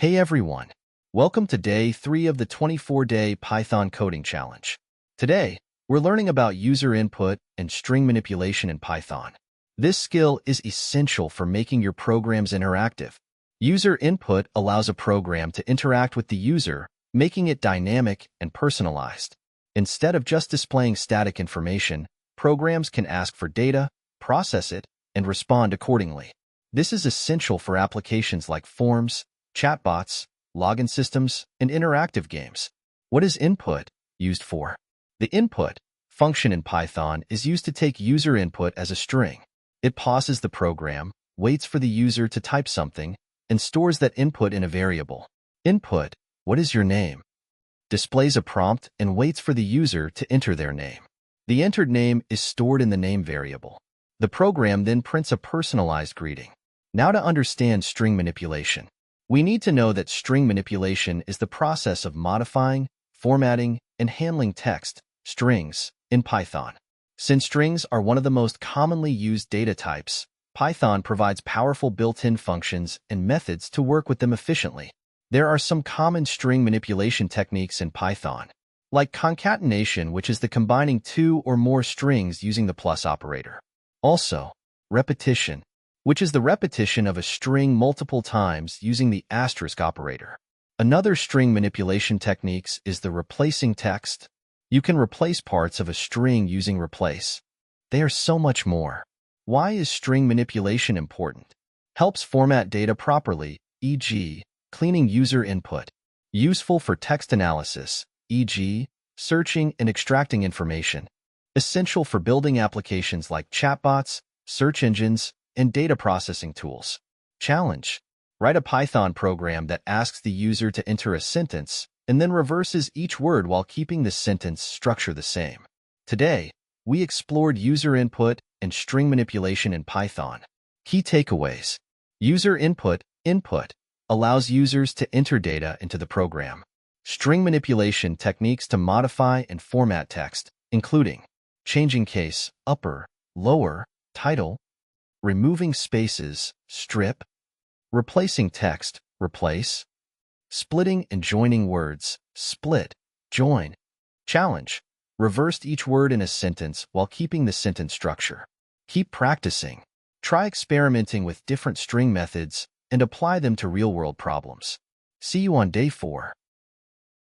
Hey everyone! Welcome to day 3 of the 24-day Python coding challenge. Today, we're learning about user input and string manipulation in Python. This skill is essential for making your programs interactive. User input allows a program to interact with the user, making it dynamic and personalized. Instead of just displaying static information, programs can ask for data, process it, and respond accordingly. This is essential for applications like forms, chatbots, login systems, and interactive games. What is input used for? The input function in Python is used to take user input as a string. It pauses the program, waits for the user to type something, and stores that input in a variable. Input, what is your name? Displays a prompt and waits for the user to enter their name. The entered name is stored in the name variable. The program then prints a personalized greeting. Now to understand string manipulation. We need to know that string manipulation is the process of modifying, formatting, and handling text, strings, in Python. Since strings are one of the most commonly used data types, Python provides powerful built-in functions and methods to work with them efficiently. There are some common string manipulation techniques in Python, like concatenation, which is the combining two or more strings using the plus operator. Also, repetition, which is the repetition of a string multiple times using the asterisk operator. Another string manipulation techniques is the replacing text. You can replace parts of a string using replace. They are so much more. Why is string manipulation important? Helps format data properly, e.g., cleaning user input. Useful for text analysis, e.g., searching and extracting information. Essential for building applications like chatbots, search engines, and data processing tools. Challenge: write a Python program that asks the user to enter a sentence and then reverses each word while keeping the sentence structure the same. Today, we explored user input and string manipulation in Python. Key takeaways: user input allows users to enter data into the program. String manipulation techniques to modify and format text, including changing case, upper, lower, title, removing spaces, strip, replacing text, replace, splitting and joining words, split, join. Challenge: reversed each word in a sentence while keeping the sentence structure. Keep practicing. Try experimenting with different string methods and apply them to real-world problems. See you on day 4.